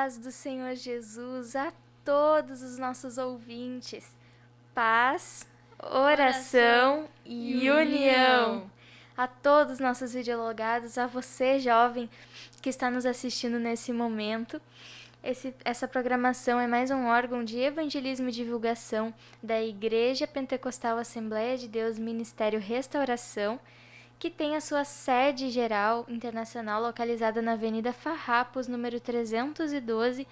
paz do Senhor Jesus a todos os nossos ouvintes. Paz, oração e união. A todos os nossos videologados, a você, jovem, que está nos assistindo nesse momento. Essa programação é mais um órgão de evangelismo e divulgação da Igreja Pentecostal Assembleia de Deus Ministério Restauração, que tem a sua sede geral internacional localizada na Avenida Farrapos, número 312,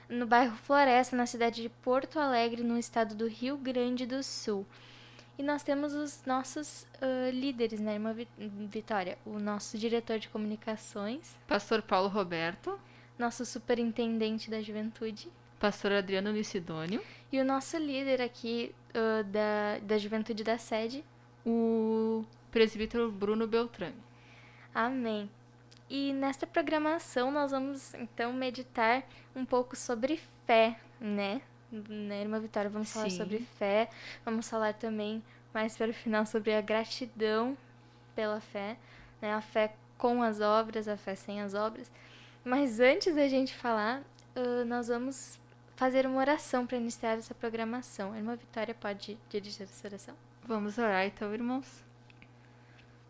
no bairro Floresta, na cidade de Porto Alegre, no estado do Rio Grande do Sul. E nós temos os nossos líderes, né, irmã Vitória? O nosso diretor de comunicações, Pastor Paulo Roberto, nosso superintendente da juventude, Pastor Adriano Licidônio, e o nosso líder aqui da juventude da sede, o presbítero Bruno Beltrame. Amém. E nesta programação nós vamos então meditar um pouco sobre fé, né? Irmã Vitória, vamos falar sobre fé, vamos falar também mais para o final sobre a gratidão pela fé, né? A fé com as obras, a fé sem as obras. Mas antes da gente falar, nós vamos fazer uma oração para iniciar essa programação. A irmã Vitória pode dirigir essa oração? Vamos orar então, irmãos.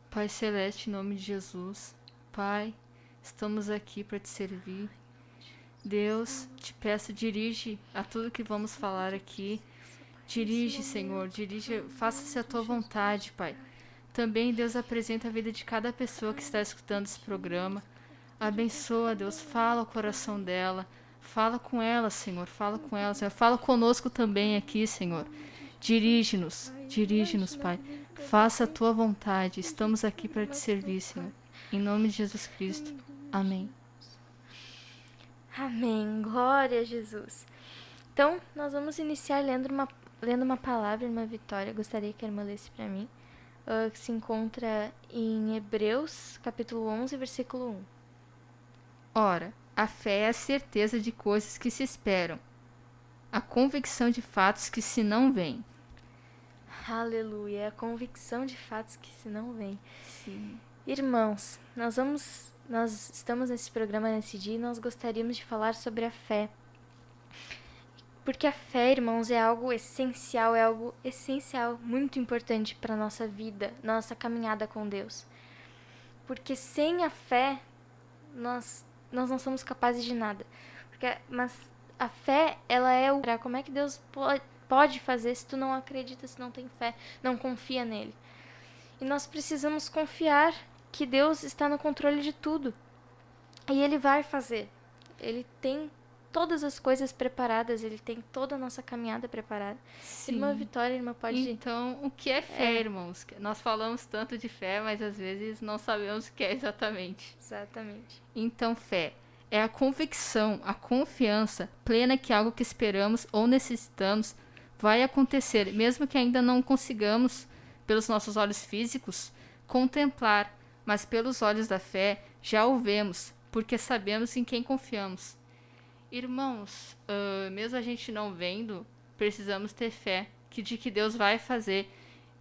Pai Celeste, em nome de Jesus, Pai, estamos aqui para te servir. Deus, te peço, dirige a tudo que vamos falar aqui. Dirige, Senhor, faça-se a tua vontade, Pai. Também, Deus, apresenta a vida de cada pessoa que está escutando esse programa. Abençoa, Deus, fala o coração dela. Fala com ela, Senhor, fala com ela, Senhor. Fala conosco também aqui, Senhor. Dirige-nos, Pai. Faça a tua vontade. Estamos aqui para te servir, Senhor. Em nome de Jesus Cristo. Amém. Amém. Glória a Jesus. Então, nós vamos iniciar lendo uma palavra, irmã Vitória. Gostaria que a irmã lesse para mim. Que se encontra em Hebreus, capítulo 11, versículo 1. Ora, a fé é a certeza de coisas que se esperam, a convicção de fatos que se não veem. Aleluia, é a convicção de fatos que se não veem. Sim. Irmãos, nós estamos nesse programa nesse dia e nós gostaríamos de falar sobre a fé. Porque a fé, irmãos, é algo essencial, muito importante para a nossa vida, nossa caminhada com Deus. Porque sem a fé, nós não somos capazes de nada. Mas a fé, ela é como é que Deus pode fazer se tu não acredita, se não tem fé, não confia nele. E nós precisamos confiar que Deus está no controle de tudo. E ele vai fazer. Ele tem todas as coisas preparadas, ele tem toda a nossa caminhada preparada. Sim. Irmã Vitória, irmã pode... Então, o que é fé, irmãos? Nós falamos tanto de fé, mas às vezes não sabemos o que é exatamente. Exatamente. Então, fé é a convicção, a confiança plena que algo que esperamos ou necessitamos vai acontecer, mesmo que ainda não consigamos, pelos nossos olhos físicos, contemplar, mas pelos olhos da fé já o vemos, porque sabemos em quem confiamos. Irmãos, mesmo a gente não vendo, precisamos ter fé de que Deus vai fazer.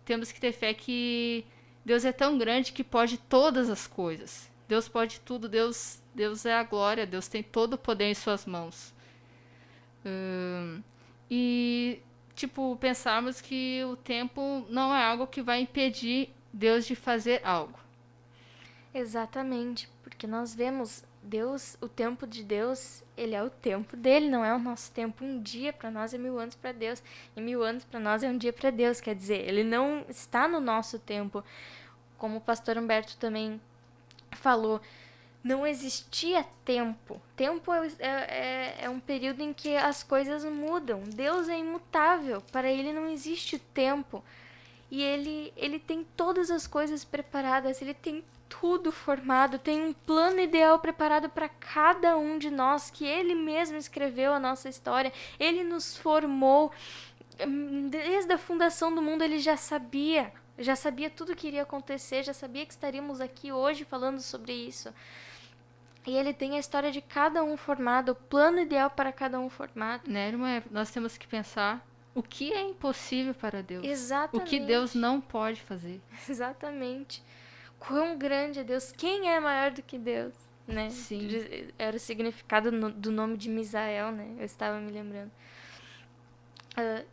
Temos que ter fé que Deus é tão grande que pode todas as coisas. Deus pode tudo, Deus é a glória, Deus tem todo o poder em suas mãos. Pensarmos que o tempo não é algo que vai impedir Deus de fazer algo. Exatamente, porque nós vemos Deus, o tempo de Deus, ele é o tempo dele, não é o nosso tempo. Um dia para nós é 1000 anos para Deus, e 1000 anos para nós é um dia para Deus. Quer dizer, ele não está no nosso tempo. Como o pastor Humberto também falou, não existia tempo. Tempo é um período em que as coisas mudam. Deus é imutável, para ele não existe o tempo. E ele tem todas as coisas preparadas, ele tem tudo formado, tem um plano ideal preparado para cada um de nós, que ele mesmo escreveu a nossa história, ele nos formou, desde a fundação do mundo ele já sabia tudo o que iria acontecer, já sabia que estaríamos aqui hoje falando sobre isso. E ele tem a história de cada um formado, o plano ideal para cada um formado. Né, irmã? Nós temos que pensar o que é impossível para Deus. Exatamente. O que Deus não pode fazer. Exatamente. Quão grande é Deus? Quem é maior do que Deus? né? Sim. Era o significado do nome de Misael, né? Eu estava me lembrando.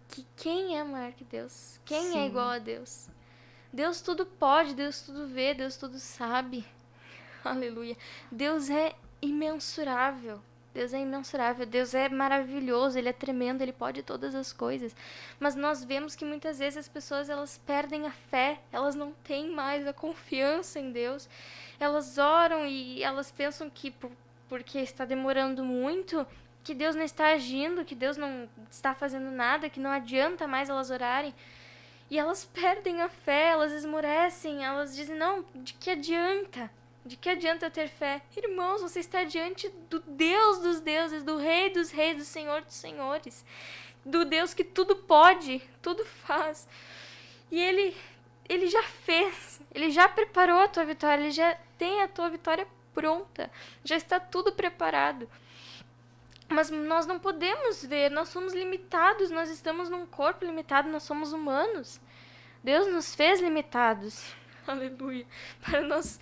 Que quem é maior que Deus? Quem é igual a Deus? Deus tudo pode, Deus tudo vê, Deus tudo sabe. Aleluia. Deus é imensurável. Deus é imensurável, Deus é maravilhoso, Ele é tremendo, Ele pode todas as coisas. Mas nós vemos que muitas vezes as pessoas, elas perdem a fé, elas não têm mais a confiança em Deus. Elas oram e elas pensam que porque está demorando muito, que Deus não está agindo, que Deus não está fazendo nada, que não adianta mais elas orarem. E elas perdem a fé, elas esmorecem, elas dizem, não, de que adianta? De que adianta ter fé? Irmãos, você está diante do Deus dos deuses, do Rei dos reis, do Senhor dos senhores, do Deus que tudo pode, tudo faz. E ele já fez, ele já preparou a tua vitória, ele já tem a tua vitória pronta, já está tudo preparado. Mas nós não podemos ver, nós somos limitados, nós estamos num corpo limitado, nós somos humanos. Deus nos fez limitados, aleluia, para nós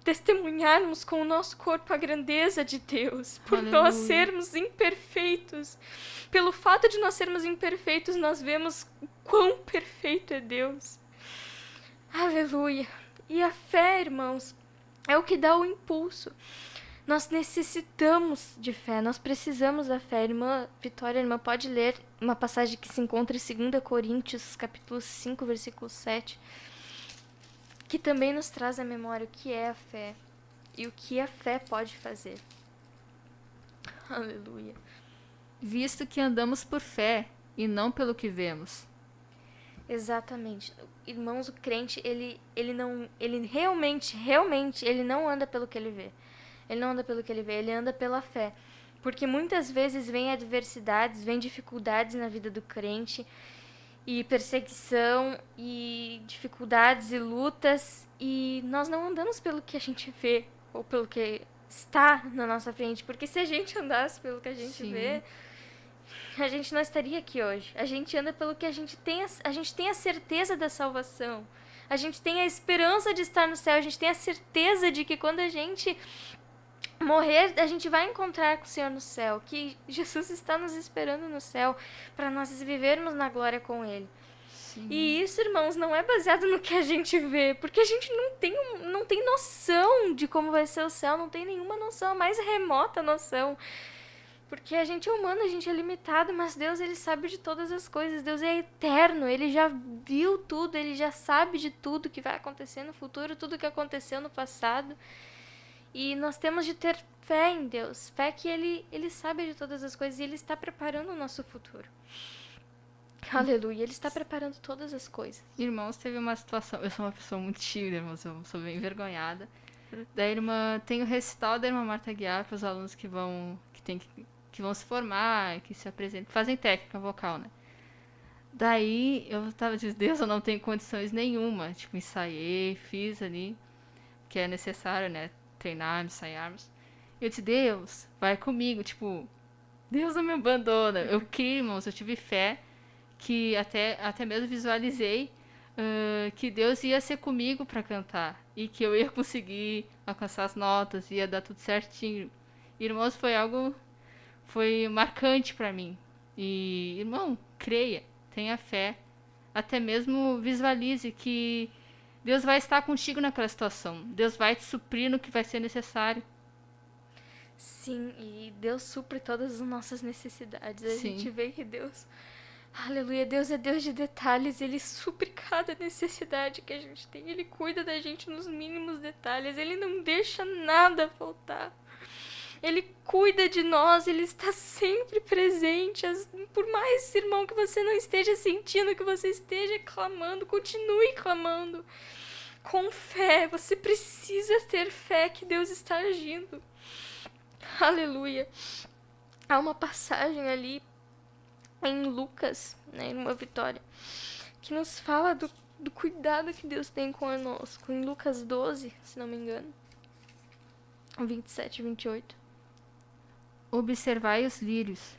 testemunharmos com o nosso corpo a grandeza de Deus, por Aleluia. nós sermos imperfeitos. Pelo fato de nós sermos imperfeitos, nós vemos o quão perfeito é Deus. Aleluia. E a fé, irmãos, é o que dá o impulso. Nós necessitamos de fé, nós precisamos da fé. Irmã Vitória, irmã, pode ler uma passagem que se encontra em 2 Coríntios, capítulo 5, versículo 7, que também nos traz à memória o que é a fé e o que a fé pode fazer. Aleluia. Visto que andamos por fé e não pelo que vemos. Exatamente. Irmãos, o crente, ele realmente, ele não anda pelo que ele vê. Ele não anda pelo que ele vê, ele anda pela fé. Porque muitas vezes vem adversidades, vem dificuldades na vida do crente, e perseguição, e dificuldades e lutas, e nós não andamos pelo que a gente vê, ou pelo que está na nossa frente. Porque se a gente andasse pelo que a gente vê, a gente não estaria aqui hoje. A gente anda pelo que a gente tem a certeza da salvação. A gente tem a esperança de estar no céu, a gente tem a certeza de que quando a gente morrer, a gente vai encontrar com o Senhor no céu, que Jesus está nos esperando no céu para nós vivermos na glória com Ele. Sim. E isso, irmãos, não é baseado no que a gente vê, porque a gente não tem noção de como vai ser o céu, não tem nenhuma noção, a mais remota noção. Porque a gente é humano, a gente é limitado, mas Deus, Ele sabe de todas as coisas. Deus é eterno, Ele já viu tudo, Ele já sabe de tudo que vai acontecer no futuro, tudo que aconteceu no passado. E nós temos de ter fé em Deus, fé que Ele sabe de todas as coisas e Ele está preparando o nosso futuro. Aleluia, Ele está preparando todas as coisas. Irmãos, teve uma situação, eu sou uma pessoa muito tímida, irmãos, eu sou bem envergonhada. Da irmã, tem o recital da irmã Marta Guiar para os alunos que vão se formar, que se apresentam, fazem técnica vocal, né? Daí eu tava dizendo, Deus, eu não tenho condições nenhuma. Tipo, ensaiei, fiz ali, que é necessário, né? Treinar, ensaiarmos. Eu disse, Deus, vai comigo. Tipo, Deus não me abandona. Eu criei, irmãos, eu tive fé que até mesmo visualizei que Deus ia ser comigo para cantar. E que eu ia conseguir alcançar as notas, ia dar tudo certinho. Irmãos, foi marcante para mim. E, irmão, creia, tenha fé. Até mesmo visualize que Deus vai estar contigo naquela situação. Deus vai te suprir no que vai ser necessário. Sim, e Deus supre todas as nossas necessidades. A Sim. gente vê que Deus, aleluia, Deus é Deus de detalhes. Ele supre cada necessidade que a gente tem. Ele cuida da gente nos mínimos detalhes. Ele não deixa nada faltar. Ele cuida de nós, Ele está sempre presente. Por mais, irmão, que você não esteja sentindo, que você esteja clamando, continue clamando. Com fé, você precisa ter fé que Deus está agindo. Aleluia. Há uma passagem ali em Lucas, né, irmã Vitória, que nos fala do cuidado que Deus tem conosco. Em Lucas 12, se não me engano, 27 e 28. Observai os lírios,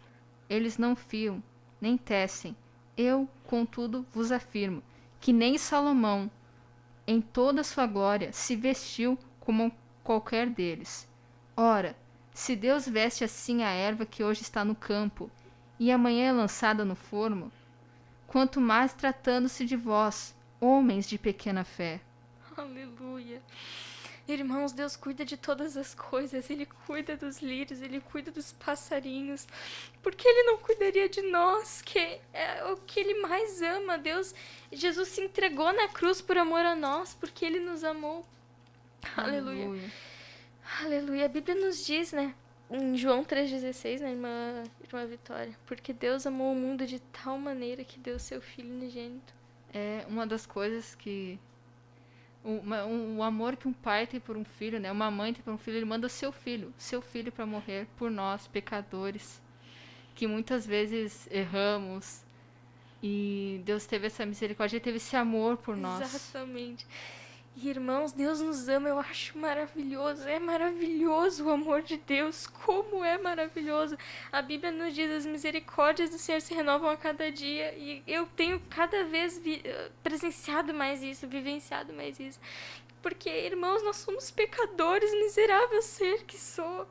eles não fiam, nem tecem. Eu, contudo, vos afirmo, que nem Salomão, em toda sua glória, se vestiu como qualquer deles. Ora, se Deus veste assim a erva que hoje está no campo, e amanhã é lançada no forno, quanto mais tratando-se de vós, homens de pequena fé. Aleluia. Irmãos, Deus cuida de todas as coisas. Ele cuida dos lírios, Ele cuida dos passarinhos. Por que Ele não cuidaria de nós, que é o que Ele mais ama? Jesus se entregou na cruz por amor a nós, porque Ele nos amou. Aleluia. Aleluia. A Bíblia nos diz, né? Em João 3,16, né, irmã Vitória? Porque Deus amou o mundo de tal maneira que deu seu Filho unigênito. É uma das coisas que... O amor que um pai tem por um filho, né? Uma mãe tem por um filho, ele manda seu filho para morrer por nós, pecadores, que muitas vezes erramos. E Deus teve essa misericórdia, Ele teve esse amor por nós. Exatamente. E, irmãos, Deus nos ama, eu acho maravilhoso. É maravilhoso o amor de Deus. Como é maravilhoso. A Bíblia nos diz: as misericórdias do Senhor se renovam a cada dia. E eu tenho cada vez presenciado mais isso, vivenciado mais isso. Porque, irmãos, nós somos pecadores, miserável ser que sou.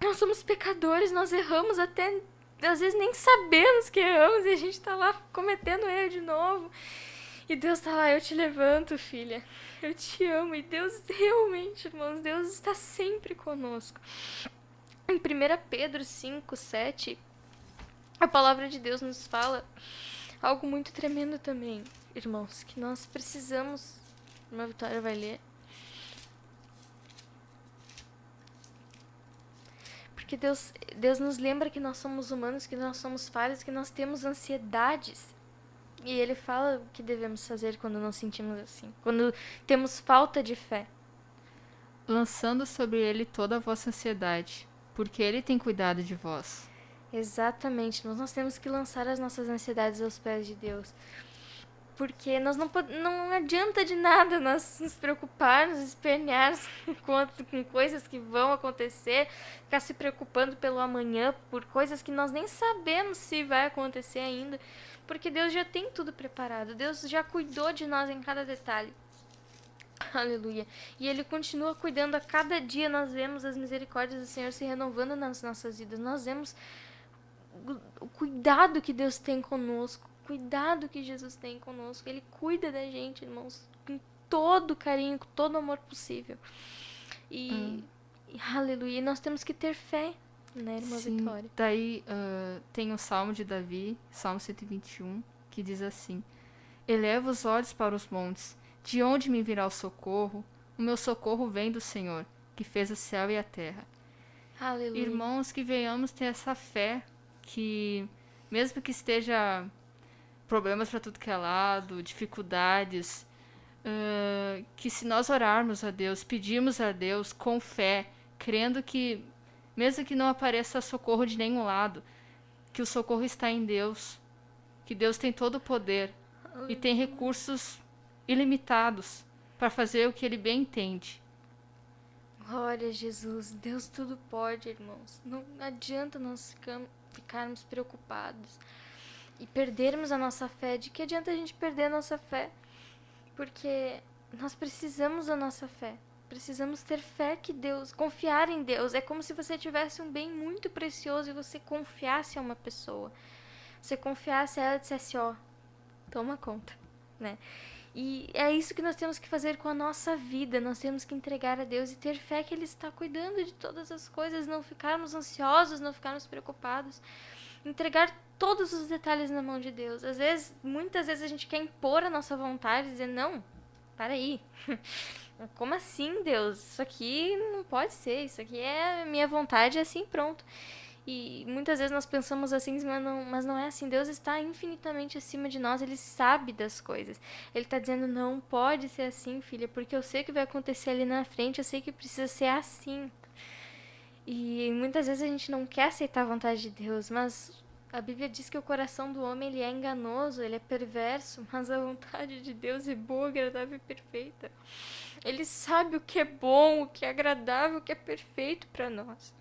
Nós somos pecadores, nós erramos até... Às vezes nem sabemos que erramos e a gente tá lá cometendo erro de novo. E Deus tá lá: eu te levanto, filha. Eu te amo. E Deus realmente, irmãos, Deus está sempre conosco. Em 1 Pedro 5, 7, a palavra de Deus nos fala algo muito tremendo também, irmãos, que nós precisamos... Uma Vitória vai ler. Porque Deus nos lembra que nós somos humanos, que nós somos falhos, que nós temos ansiedades. E Ele fala o que devemos fazer quando nos sentimos assim, quando temos falta de fé. Lançando sobre Ele toda a vossa ansiedade, porque Ele tem cuidado de vós. Exatamente, nós temos que lançar as nossas ansiedades aos pés de Deus. Porque nós não adianta de nada nós nos preocuparmos, espernear com coisas que vão acontecer, ficar se preocupando pelo amanhã, por coisas que nós nem sabemos se vai acontecer ainda. Porque Deus já tem tudo preparado. Deus já cuidou de nós em cada detalhe. Aleluia. E Ele continua cuidando. A cada dia nós vemos as misericórdias do Senhor se renovando nas nossas vidas. Nós vemos o cuidado que Deus tem conosco. O cuidado que Jesus tem conosco. Ele cuida da gente, irmãos, com todo carinho, com todo amor possível. E aleluia. E nós temos que ter fé, né, irmã Vitória? Daí tem o Salmo de Davi, Salmo 121, que diz assim: eleva os olhos para os montes, de onde me virá o socorro? O meu socorro vem do Senhor, que fez o céu e a terra. Aleluia. Irmãos, que venhamos ter essa fé, que mesmo que esteja problemas para tudo que é lado, dificuldades, que se nós orarmos a Deus, pedirmos a Deus com fé, crendo que mesmo que não apareça socorro de nenhum lado, que o socorro está em Deus, que Deus tem todo o poder e tem recursos ilimitados para fazer o que Ele bem entende. Glória a Jesus. Deus tudo pode, irmãos. Não adianta nós ficarmos preocupados e perdermos a nossa fé. De que adianta a gente perder a nossa fé? Porque nós precisamos da nossa fé. Precisamos ter fé que Deus, confiar em Deus. É como se você tivesse um bem muito precioso e você confiasse a uma pessoa. Você confiasse a ela e dissesse: ó, toma conta, né? E é isso que nós temos que fazer com a nossa vida. Nós temos que entregar a Deus e ter fé que Ele está cuidando de todas as coisas. Não ficarmos ansiosos, não ficarmos preocupados. Entregar todos os detalhes na mão de Deus. Muitas vezes a gente quer impor a nossa vontade e dizer: não, para aí. Como assim, Deus? Isso aqui não pode ser. Isso aqui é minha vontade, assim, pronto. E muitas vezes nós pensamos assim, mas não é assim. Deus está infinitamente acima de nós, Ele sabe das coisas. Ele está dizendo: não pode ser assim, filha, porque eu sei o que vai acontecer ali na frente, eu sei que precisa ser assim. E muitas vezes a gente não quer aceitar a vontade de Deus, mas a Bíblia diz que o coração do homem ele é enganoso, ele é perverso, mas a vontade de Deus é boa, agradável e perfeita. Ele sabe o que é bom, o que é agradável, o que é perfeito para nós.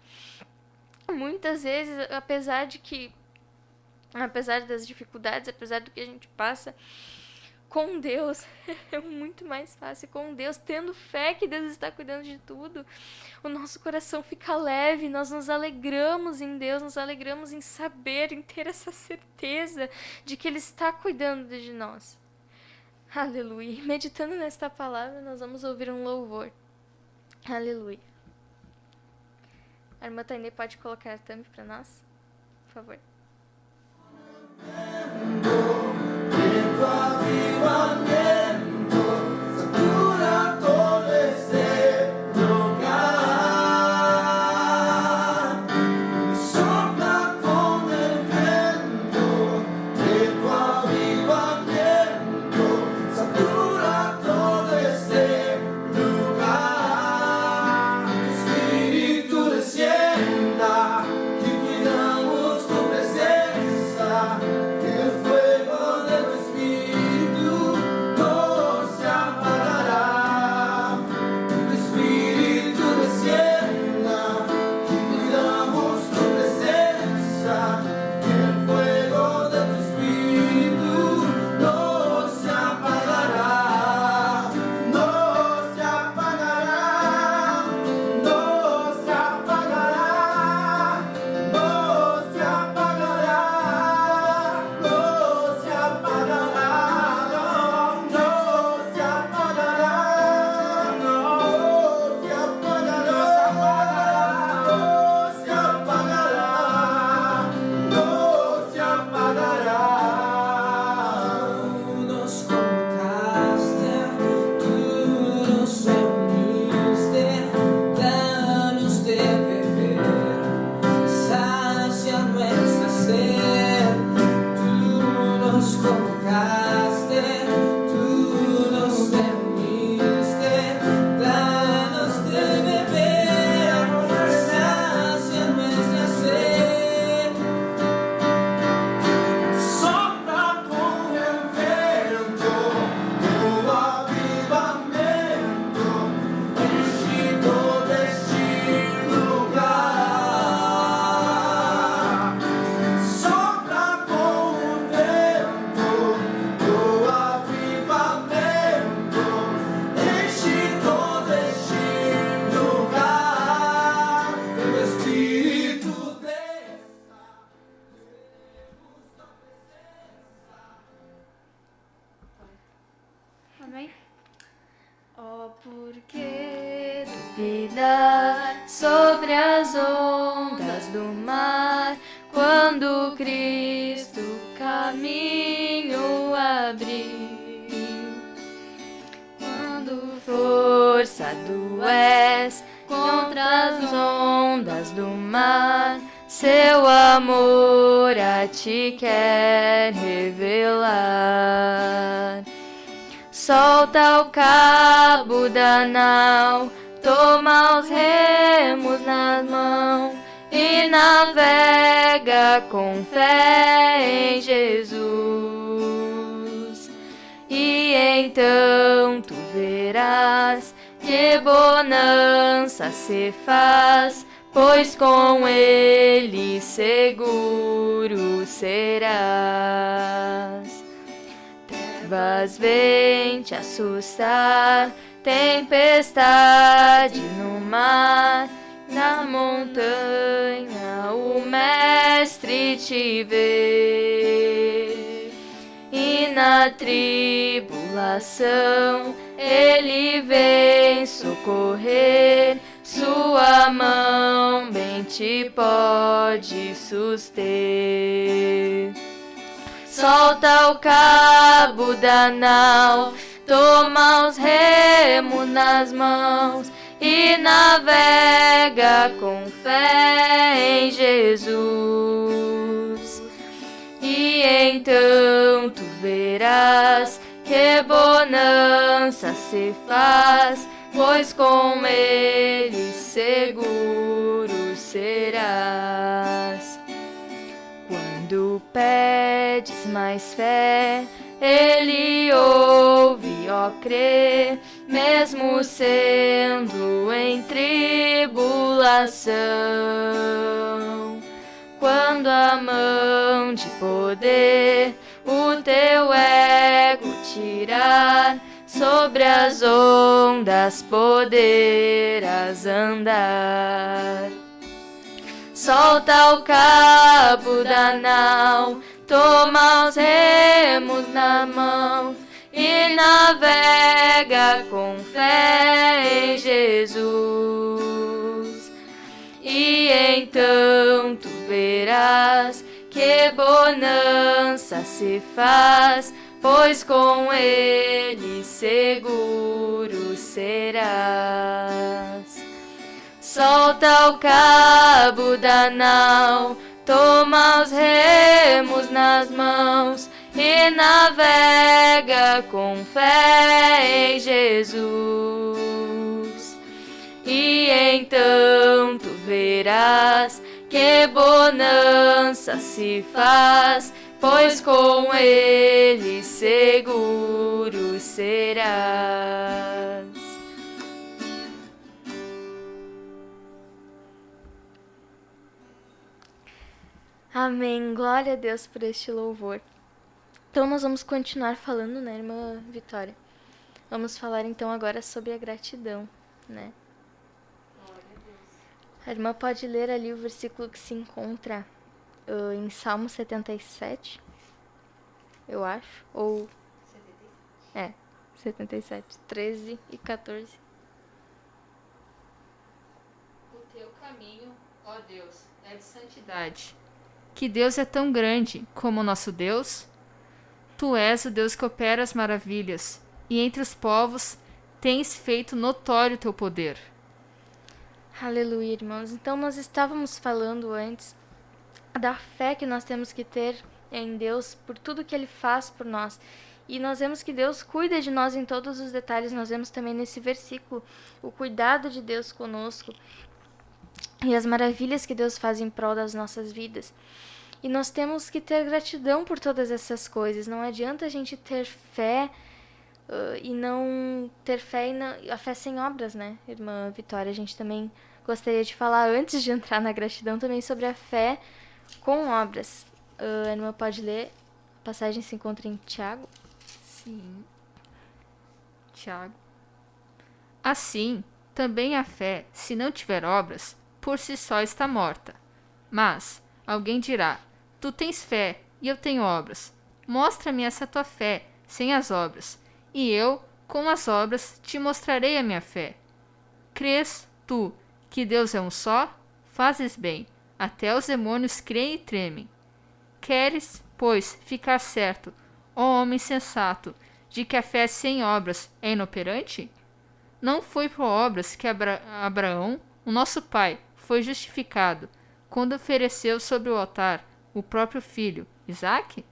Muitas vezes, apesar das dificuldades, apesar do que a gente passa, com Deus é muito mais fácil. Com Deus, tendo fé que Deus está cuidando de tudo, o nosso coração fica leve, nós nos alegramos em Deus, nos alegramos em saber, em ter essa certeza de que Ele está cuidando de nós. Aleluia. Meditando nesta palavra, nós vamos ouvir um louvor. Aleluia. A irmã Tainê pode colocar a thumb para nós? Por favor. Tu avivamiento satura todo este lugar. Sopla con el viento de tu avivamiento satura todo este lugar. Tu Espíritu descienda y cuidamos tu presencia. Que el fuego de tu Espíritu no se apagará. Tu Espíritu descienda y cuidamos tu presencia. Que el fuego de tu Espíritu no se apagará. No se apagará. No se apagará. No se apagará. No se apagará, no se apagará, no se apagará, no se apagará, no se apagará. Nos convocaste, tú nos reuniste, danos de beber, sacia nuestra sed. Tú nos convocaste, tú nos reuniste, danos de beber, sacia nuestra sed. Sopla con el viento, tu avivamiento, ungido de este lugar. Sopla con el viento, tu avivamiento, ungido de este lugar. Tu Espíritu Amém? Oh, por que duvidar sobre as ondas do mar, quando Cristo caminho abriu? Quando força do és contra as ondas do mar, seu amor a ti quer revelar. Solta o cabo da nau, toma os remos nas mãos e navega com fé em Jesus. E então tu verás que bonança se faz, pois com ele seguro serás. Trevas vêm te assustar, tempestade no mar, na montanha o Mestre te vê. E na tribulação ele vem socorrer, sua mão bem te pode suster. Solta o cabo da nau, toma os remos nas mãos e navega com fé em Jesus. E então tu verás que bonança se faz, pois com ele seguro serás. Quando pedes mais fé, ele ouve, ó crê, mesmo sendo em tribulação. Quando a mão de poder o teu ego tirar, sobre as ondas poderás andar. Solta o cabo da nau, toma os remos na mão e navega com fé em Jesus. E então tu verás que bonança se faz, pois com ele seguro serás. Solta o cabo da nau, toma os remos nas mãos e navega com fé em Jesus. E então tu verás que bonança se faz, pois com ele seguro serás. Amém. Glória a Deus por este louvor. Então nós vamos continuar falando, né, irmã Vitória? Vamos falar então agora sobre a gratidão, né? A irmã pode ler ali o versículo que se encontra em Salmo 77, eu acho, ou... 77, 13 e 14. O teu caminho, ó Deus, é de santidade. Que Deus é tão grande como o nosso Deus? Tu és o Deus que opera as maravilhas, e entre os povos tens feito notório o teu poder. Aleluia, irmãos. Então nós estávamos falando antes da fé que nós temos que ter em Deus por tudo que Ele faz por nós. E nós vemos que Deus cuida de nós em todos os detalhes. Nós vemos também nesse versículo o cuidado de Deus conosco e as maravilhas que Deus faz em prol das nossas vidas. E nós temos que ter gratidão por todas essas coisas. Não adianta a gente ter fé e não ter fé, a fé sem obras, né, irmã Vitória? A gente também gostaria de falar, antes de entrar na gratidão, também sobre a fé com obras. A irmã pode ler, a passagem se encontra em Tiago. Sim. Tiago. Assim, também a fé, se não tiver obras, por si só está morta. Mas alguém dirá: tu tens fé e eu tenho obras. Mostra-me essa tua fé sem as obras, e eu, com as obras, te mostrarei a minha fé. Crês tu que Deus é um só? Fazes bem. Até os demônios creem e tremem. Queres, pois, ficar certo, ó homem sensato, de que a fé sem obras é inoperante? Não foi por obras que Abraão, o nosso pai, foi justificado, quando ofereceu sobre o altar o próprio filho, Isaque?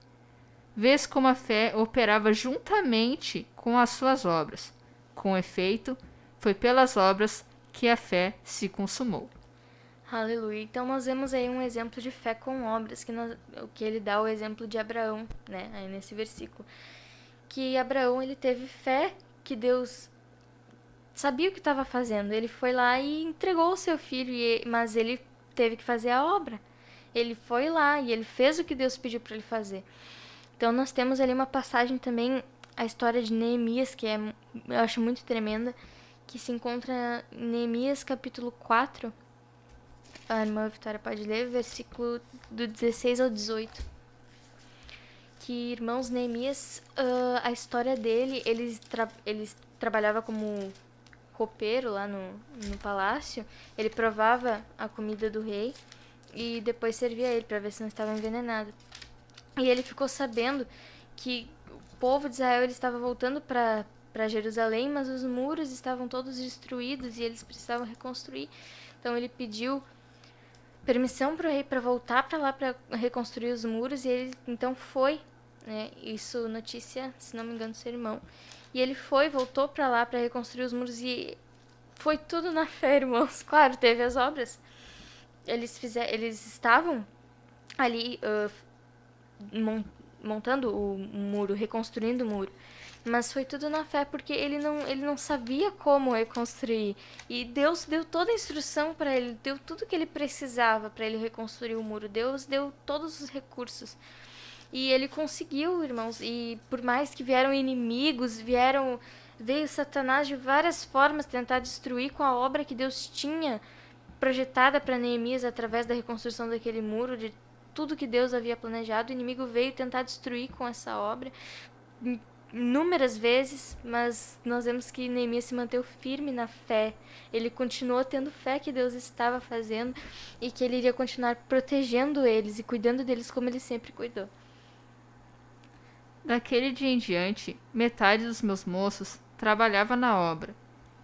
Vês como a fé operava juntamente com as suas obras. Com efeito, foi pelas obras que a fé se consumou. Aleluia. Então nós vemos aí um exemplo de fé com obras, que ele dá o exemplo de Abraão, né, aí nesse versículo. Que Abraão, ele teve fé que Deus sabia o que estava fazendo. Ele foi lá e entregou o seu filho, mas ele teve que fazer a obra. Ele foi lá e ele fez o que Deus pediu para ele fazer. Então nós temos ali uma passagem também, a história de Neemias, que eu acho muito tremenda, que se encontra em Neemias capítulo 4. A irmã Vitória pode ler, versículo do 16 ao 18. Que, irmãos, Neemias, a história dele, ele trabalhava como copeiro lá no palácio. Ele provava a comida do rei e depois servia ele para ver se não estava envenenado. E ele ficou sabendo que o povo de Israel ele estava voltando para Jerusalém, mas os muros estavam todos destruídos e eles precisavam reconstruir. Então ele pediu permissão para o rei para voltar para lá para reconstruir os muros, e ele então foi, né? Isso notícia, se não me engano, do seu irmão. E ele voltou para lá para reconstruir os muros, e foi tudo na fé, irmãos. Claro, teve as obras. Eles estavam ali montando o muro, reconstruindo o muro. Mas foi tudo na fé, porque ele não sabia como reconstruir. E Deus deu toda a instrução para ele, deu tudo que ele precisava para ele reconstruir o muro. Deus deu todos os recursos. E ele conseguiu, irmãos. E por mais que vieram inimigos, veio Satanás de várias formas tentar destruir com a obra que Deus tinha projetada para Neemias através da reconstrução daquele muro, de tudo que Deus havia planejado. O inimigo veio tentar destruir com essa obra inúmeras vezes, mas nós vemos que Neemias se manteve firme na fé. Ele continuou tendo fé que Deus estava fazendo e que ele iria continuar protegendo eles e cuidando deles como ele sempre cuidou. Daquele dia em diante, metade dos meus moços trabalhava na obra,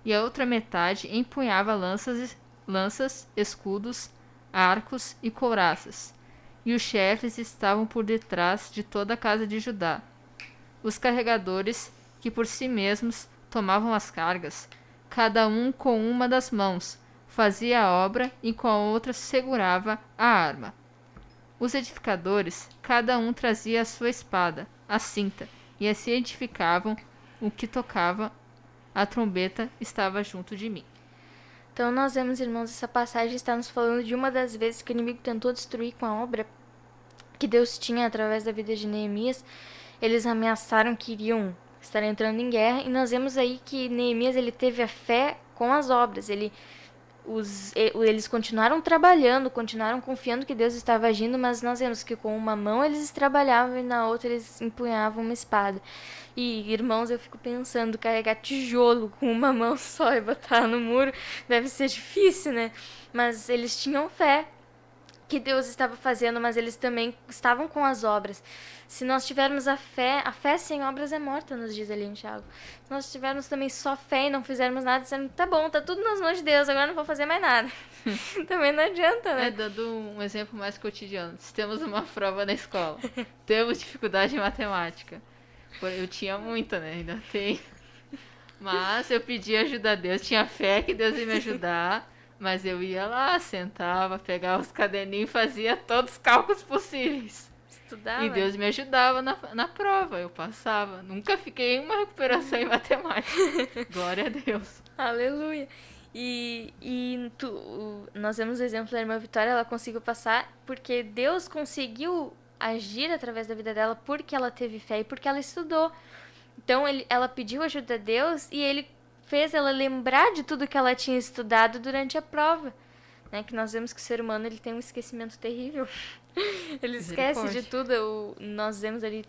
e a outra metade empunhava lanças, escudos, arcos e couraças, e os chefes estavam por detrás de toda a casa de Judá. Os carregadores, que por si mesmos tomavam as cargas, cada um com uma das mãos, fazia a obra e com a outra segurava a arma. Os edificadores, cada um trazia a sua espada, a cinta, e assim edificavam. O que tocava a trombeta estava junto de mim. Então nós vemos, irmãos, essa passagem está nos falando de uma das vezes que o inimigo tentou destruir com a obra que Deus tinha através da vida de Neemias. Eles ameaçaram que iriam estar entrando em guerra, e nós vemos aí que Neemias ele teve a fé com as obras. Eles continuaram trabalhando, continuaram confiando que Deus estava agindo, mas nós vemos que com uma mão eles trabalhavam e na outra eles empunhavam uma espada. E, irmãos, eu fico pensando, carregar tijolo com uma mão só e botar no muro deve ser difícil, né? Mas eles tinham fé que Deus estava fazendo, mas eles também estavam com as obras. Se nós tivermos a fé sem obras é morta, nos diz ali em Tiago. Se nós tivermos também só fé e não fizermos nada, dizendo, tá bom, tá tudo nas mãos de Deus, agora não vou fazer mais nada. Também não adianta, né? Dando um exemplo mais cotidiano. Se temos uma prova na escola, temos dificuldade em matemática. Eu tinha muita, né? Ainda tem. Mas eu pedi ajuda a Deus, tinha fé que Deus ia me ajudar. Mas eu ia lá, sentava, pegava os caderninhos e fazia todos os cálculos possíveis. Estudava. E Deus me ajudava na prova, eu passava. Nunca fiquei em uma recuperação em matemática. Glória a Deus. Aleluia. Nós vemos o exemplo da irmã Vitória, ela conseguiu passar porque Deus conseguiu agir através da vida dela porque ela teve fé e porque ela estudou. Então ela pediu ajuda a Deus e ele fez ela lembrar de tudo que ela tinha estudado durante a prova, né? Que nós vemos que o ser humano ele tem um esquecimento terrível. Ele esquece de tudo. Nós vemos ali,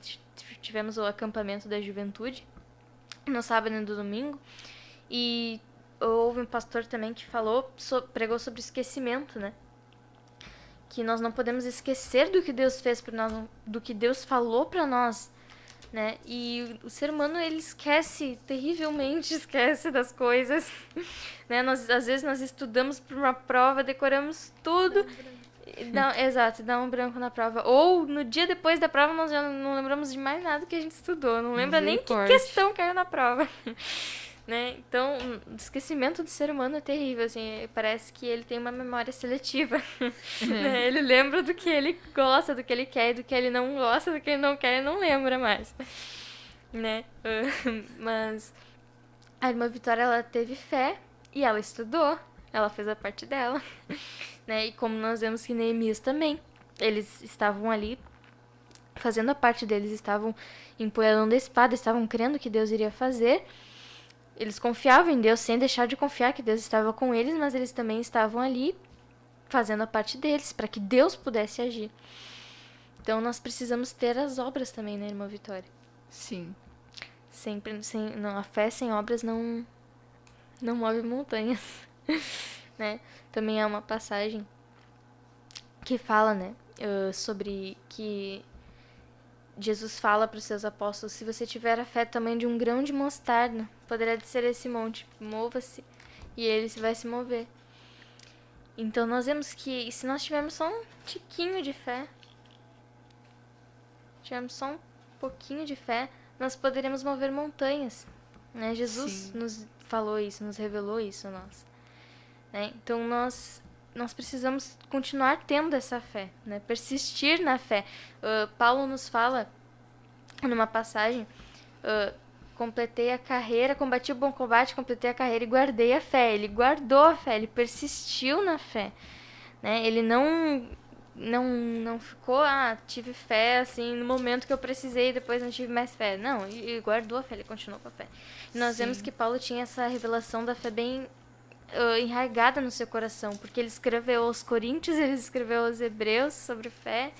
tivemos o acampamento da juventude no sábado e no domingo, e houve um pastor também que pregou sobre esquecimento, né? Que nós não podemos esquecer do que Deus fez por nós, do que Deus falou para nós, né? E o ser humano ele terrivelmente esquece das coisas, né? Às vezes nós estudamos para uma prova, decoramos tudo, dá um branco na prova, ou no dia depois da prova nós já não lembramos de mais nada que a gente estudou, não lembra nem que questão caiu na prova. Né? Então, o esquecimento do ser humano é terrível, assim, parece que ele tem uma memória seletiva. Né? Ele lembra do que ele gosta, do que ele quer, e do que ele não gosta, do que ele não quer, ele não lembra mais. Né? Mas a irmã Vitória, ela teve fé e ela estudou, ela fez a parte dela. Né? E como nós vemos que Neemias também, eles estavam ali fazendo a parte deles, estavam empunhando a espada, estavam crendo que Deus iria fazer. Eles confiavam em Deus sem deixar de confiar que Deus estava com eles, mas eles também estavam ali fazendo a parte deles, para que Deus pudesse agir. Então nós precisamos ter as obras também, né, irmã Vitória? Sim. A fé sem obras não move montanhas. Né? Também há uma passagem que fala, né, sobre que Jesus fala para os seus apóstolos, se você tiver a fé também de um grão de mostarda, poderá descer esse monte, mova-se, e ele vai se mover. Então nós vemos que se nós tivermos só um tiquinho de fé, tivermos só um pouquinho de fé, nós poderemos mover montanhas. Né? Jesus nos falou isso, nos revelou isso a nós. Né? Então nós precisamos continuar tendo essa fé, né? Persistir na fé. Paulo nos fala numa passagem, completei a carreira, combati o bom combate, completei a carreira e guardei a fé. Ele guardou a fé, ele persistiu na fé. Né? Ele não ficou, tive fé, assim, no momento que eu precisei, depois não tive mais fé. Não, ele guardou a fé, ele continuou com a fé. E nós vemos que Paulo tinha essa revelação da fé bem enraigada no seu coração, porque ele escreveu aos Coríntios, ele escreveu aos Hebreus sobre fé,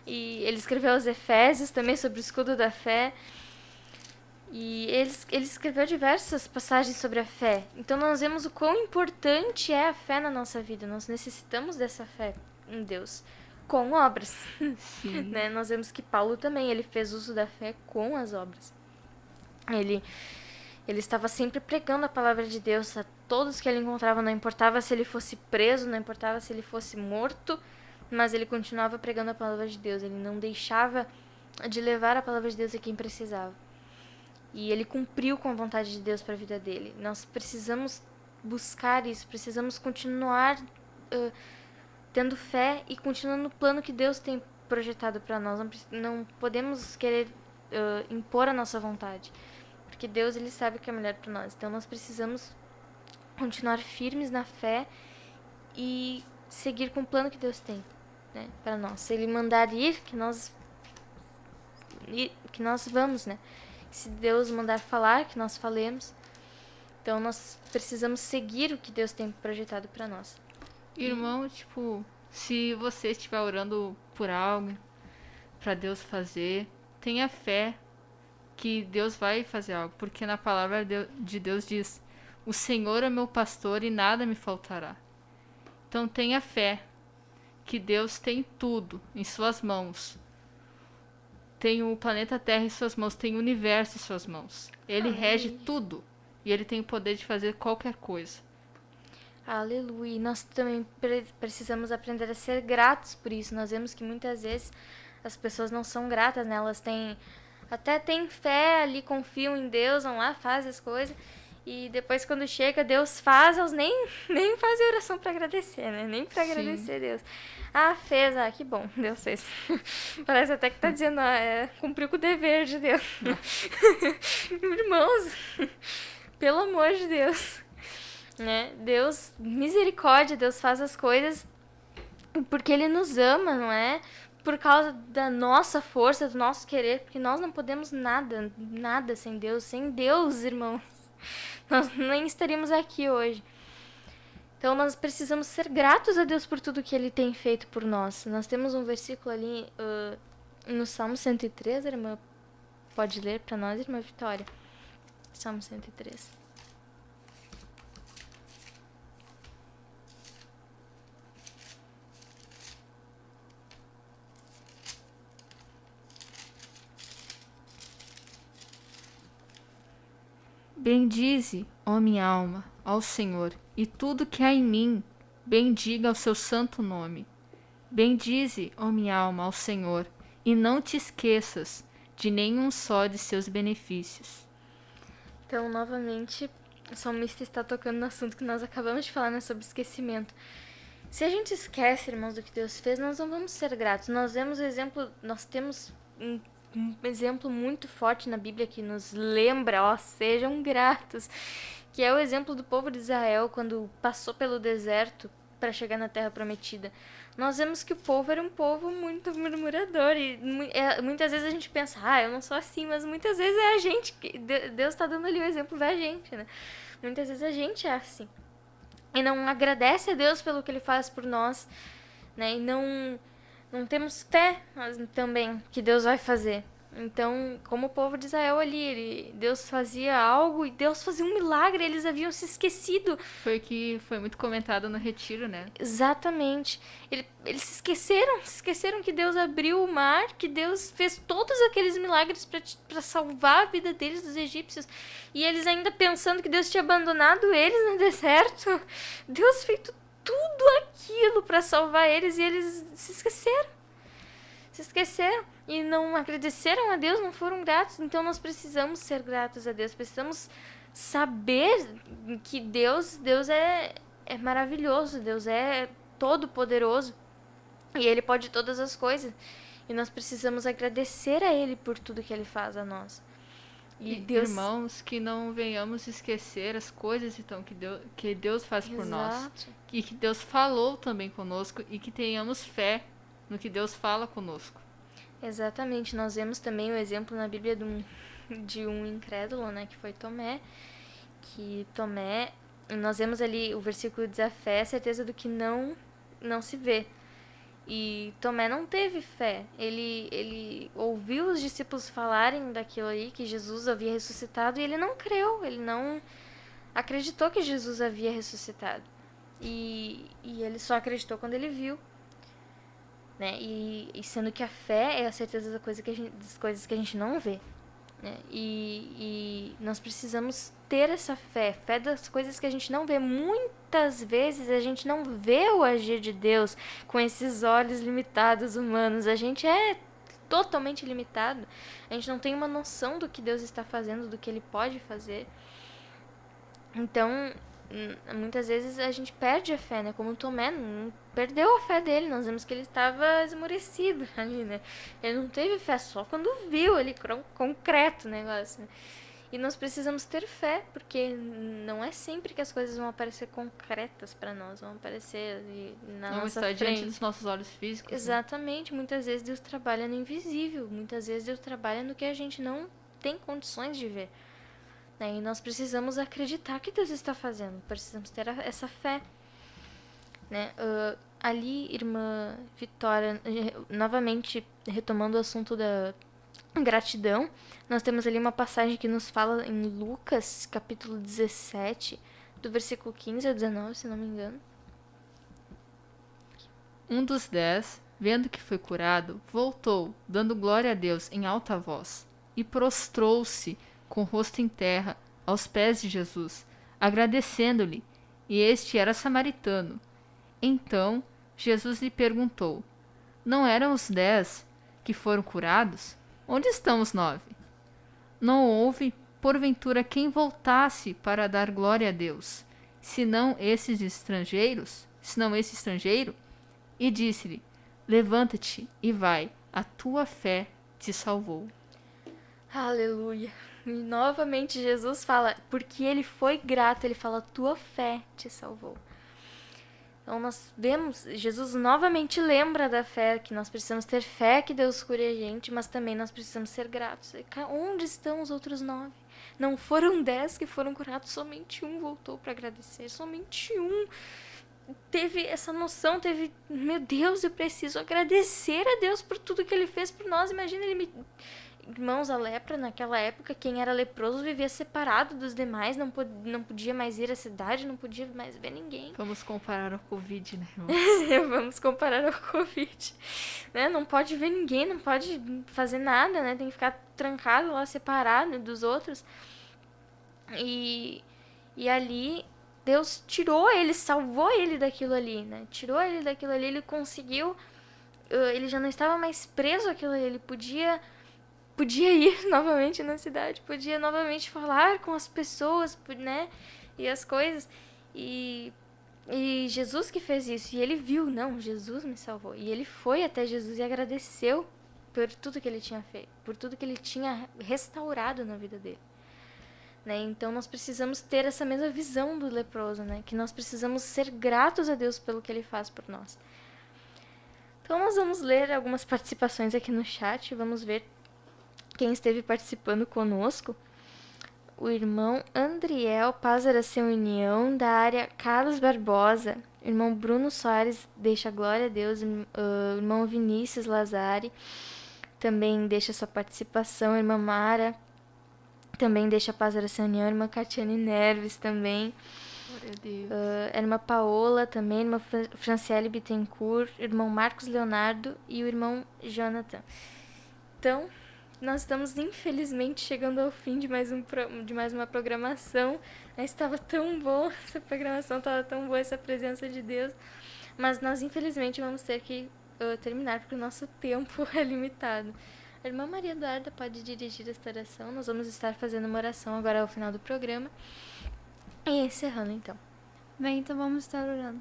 e ele escreveu aos Efésios também sobre o escudo da fé. E ele escreveu diversas passagens sobre a fé. Então nós vemos o quão importante é a fé na nossa vida. Nós necessitamos dessa fé em Deus com obras. Sim. Né? Nós vemos que Paulo também, ele fez uso da fé com as obras. Ele estava sempre pregando a palavra de Deus a todos que ele encontrava, não importava se ele fosse preso, não importava se ele fosse morto, mas ele continuava pregando a palavra de Deus. Ele não deixava de levar a palavra de Deus a quem precisava. E ele cumpriu com a vontade de Deus para a vida dele. Nós precisamos buscar isso, precisamos continuar tendo fé e continuando no plano que Deus tem projetado para nós. Não podemos querer impor a nossa vontade, porque Deus, ele sabe o que é melhor para nós. Então nós precisamos continuar firmes na fé e seguir com o plano que Deus tem, né, para nós. Se ele mandar ir, que nós vamos, né? Se Deus mandar falar, que nós falemos. Então nós precisamos seguir o que Deus tem projetado para nós. Irmão, tipo, se você estiver orando por algo para Deus fazer, tenha fé que Deus vai fazer algo, porque na palavra de Deus diz: o Senhor é meu pastor e nada me faltará. Então tenha fé que Deus tem tudo em suas mãos. Tem o planeta Terra em suas mãos, tem o universo em suas mãos. Ele rege tudo e ele tem o poder de fazer qualquer coisa. Aleluia. E nós também precisamos aprender a ser gratos por isso. Nós vemos que muitas vezes as pessoas não são gratas, né? Elas até têm fé ali, confiam em Deus, vão lá, fazem as coisas. E depois, quando chega, Deus faz, elas nem fazem oração para agradecer, né? Nem para agradecer a Deus. Fez, que bom, Deus fez. Parece até que tá dizendo, cumpriu com o dever de Deus. Irmãos, pelo amor de Deus, né? Deus, misericórdia, Deus faz as coisas porque Ele nos ama, não é? Por causa da nossa força, do nosso querer, porque nós não podemos nada sem Deus. Sem Deus, irmãos, nós nem estaríamos aqui hoje. Então nós precisamos ser gratos a Deus por tudo que Ele tem feito por nós. Nós temos um versículo ali no Salmo 103, irmã. Pode ler para nós, irmã Vitória? Salmo 103. Bendize, ó minha alma, ao Senhor, e tudo que há em mim, bendiga o seu santo nome. Bendize, ó minha alma, ao Senhor, e não te esqueças de nenhum só de seus benefícios. Então, novamente, o salmista está tocando no assunto que nós acabamos de falar, né, sobre esquecimento. Se a gente esquece, irmãos, do que Deus fez, nós não vamos ser gratos. Nós temos um exemplo muito forte na Bíblia que nos lembra, sejam gratos, que é o exemplo do povo de Israel quando passou pelo deserto para chegar na Terra Prometida. Nós vemos que o povo era um povo muito murmurador e muitas vezes a gente pensa, eu não sou assim, mas muitas vezes é a gente, Deus está dando ali o exemplo da gente, né? Muitas vezes a gente é assim e não agradece a Deus pelo que Ele faz por nós, né? E não temos fé também que Deus vai fazer. Então, como o povo de Israel ali, Deus fazia algo e Deus fazia um milagre, eles haviam se esquecido. Foi que foi muito comentado no retiro, né? Exatamente. Eles se esqueceram que Deus abriu o mar, que Deus fez todos aqueles milagres para salvar a vida deles dos egípcios. E eles ainda pensando que Deus tinha abandonado eles no deserto. Deus feito tudo aquilo para salvar eles e eles se esqueceram e não agradeceram a Deus, não foram gratos. Então nós precisamos ser gratos a Deus, precisamos saber que Deus é maravilhoso, Deus é todo poderoso e Ele pode todas as coisas e nós precisamos agradecer a Ele por tudo que Ele faz a nós. E Deus... Irmãos, que não venhamos esquecer as coisas então que Deus faz por nós. E que Deus falou também conosco e que tenhamos fé no que Deus fala conosco. Exatamente, nós vemos também o exemplo na Bíblia de um incrédulo, né, que foi Tomé, nós vemos ali o versículo diz a fé, a certeza do que não se vê. E Tomé não teve fé, ele ouviu os discípulos falarem daquilo aí, que Jesus havia ressuscitado, e ele não creu, ele não acreditou que Jesus havia ressuscitado. E ele só acreditou quando ele viu. Né? E sendo que a fé é a certeza das coisas que a gente não vê. Né? E nós precisamos ter essa fé das coisas que a gente não vê. Muitas vezes a gente não vê o agir de Deus com esses olhos limitados humanos. A gente é totalmente limitado. A gente não tem uma noção do que Deus está fazendo, do que Ele pode fazer. Então, muitas vezes a gente perde a fé, né? Como o Tomé perdeu a fé dele. Nós vemos que ele estava esmorecido ali, né? Ele não teve fé só quando viu ali concreto o negócio, né? E nós precisamos ter fé, porque não é sempre que as coisas vão aparecer concretas para nós, vão aparecer ali na Não nossa está frente. diante dos nossos olhos físicos. Exatamente. Muitas vezes Deus trabalha no invisível. Muitas vezes Deus trabalha no que a gente não tem condições de ver. E nós precisamos acreditar que Deus está fazendo. Precisamos ter essa fé. Né? Ali, irmã Vitória, novamente retomando o assunto da gratidão, nós temos ali uma passagem que nos fala em Lucas, capítulo 17, do versículo 15 a 19, se não me engano. Um dos 10, vendo que foi curado, voltou, dando glória a Deus em alta voz, e prostrou-se com o rosto em terra, aos pés de Jesus, agradecendo-lhe, e este era samaritano. Então Jesus lhe perguntou: não eram os 10 que foram curados? Onde estão os 9? Não houve, porventura, quem voltasse para dar glória a Deus, senão esse estrangeiro? E disse-lhe: levanta-te e vai, a tua fé te salvou. Aleluia. E novamente Jesus fala, porque ele foi grato, ele fala, tua fé te salvou. Então nós vemos, Jesus novamente lembra da fé, que nós precisamos ter fé que Deus cure a gente, mas também nós precisamos ser gratos. Onde estão os outros 9? Não foram 10 que foram curados, somente um voltou para agradecer, somente um teve essa noção, meu Deus, eu preciso agradecer a Deus por tudo que ele fez por nós. Imagina Irmãos, a lepra naquela época, quem era leproso vivia separado dos demais, não podia mais ir à cidade, não podia mais ver ninguém. Vamos comparar ao Covid, né, irmãos? Vamos comparar ao Covid. Né? Não pode ver ninguém, não pode fazer nada, né? Tem que ficar trancado lá, separado dos outros. E ali, Deus tirou ele, salvou ele daquilo ali, né? Tirou ele daquilo ali, ele conseguiu... Ele já não estava mais preso àquilo ali, ele podia ir novamente na cidade, podia novamente falar com as pessoas, né, e as coisas, e Jesus que fez isso, e ele viu, não, Jesus me salvou, e ele foi até Jesus e agradeceu por tudo que ele tinha feito, por tudo que ele tinha restaurado na vida dele, né, então nós precisamos ter essa mesma visão do leproso, né, que nós precisamos ser gratos a Deus pelo que ele faz por nós. Então nós vamos ler algumas participações aqui no chat, vamos ver quem esteve participando conosco. O irmão Andriel Pazaração União, da área Carlos Barbosa. O irmão Bruno Soares deixa glória a Deus. O irmão Vinícius Lazari também deixa sua participação. A irmã Mara também deixa Pazaração União. A irmã Catiane Neves também. Glória a Deus. A irmã Paola também. A irmã Franciele Bittencourt. O irmão Marcos Leonardo e o irmão Jonathan. Então... nós estamos, infelizmente, chegando ao fim de mais uma programação. Estava tão bom essa programação, estava tão boa essa presença de Deus. Mas nós, infelizmente, vamos ter que terminar, porque o nosso tempo é limitado. A irmã Maria Eduarda pode dirigir esta oração. Nós vamos estar fazendo uma oração agora ao final do programa. E encerrando, então. Bem, então vamos estar orando.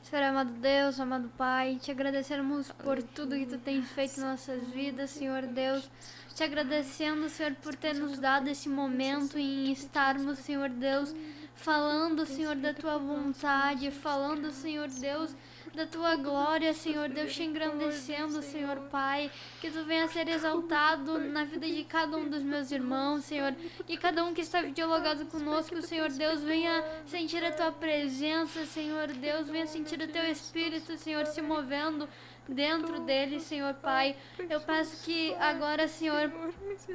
Senhor amado Deus, amado Pai, te agradecermos por tudo que tu tens feito em nossas vidas, Senhor Deus. Te agradecendo, Senhor, por ter nos dado esse momento em estarmos, Senhor Deus, falando, Senhor, da tua vontade, falando, Senhor Deus, da tua glória, Senhor Deus, te engrandecendo, Senhor Pai, que tu venha ser exaltado na vida de cada um dos meus irmãos, Senhor, que cada um que está videologado conosco, Senhor Deus, venha sentir a tua presença, Senhor Deus, venha sentir o teu Espírito, Senhor, se movendo dentro dele, Senhor Pai. Eu peço que agora, Senhor,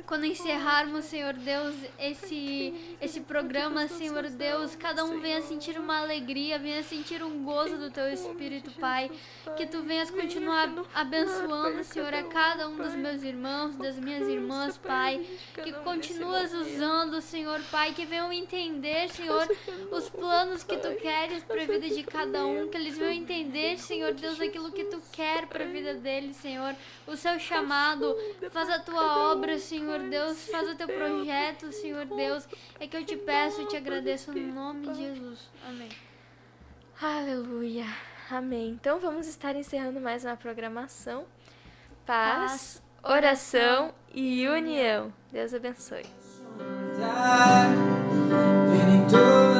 quando encerrarmos, Senhor Deus, esse programa, Senhor Deus, cada um venha sentir uma alegria, venha sentir um gozo do teu Espírito, Pai. Que tu venhas continuar abençoando, Senhor, a cada um dos meus irmãos, das minhas irmãs, Pai. Que continuas usando, Senhor Pai, que venham entender, Senhor, os planos que tu queres para a vida de cada um, que eles venham entender, Senhor Deus, aquilo que tu quer para a vida deles, Senhor, o seu chamado. Faz a tua obra, Senhor Deus, faz o teu projeto, Senhor Deus. É que eu te peço e te agradeço no nome de Jesus. Amém. Aleluia. Amém. Então vamos estar encerrando mais uma programação. Paz, oração e união. Deus abençoe. Benito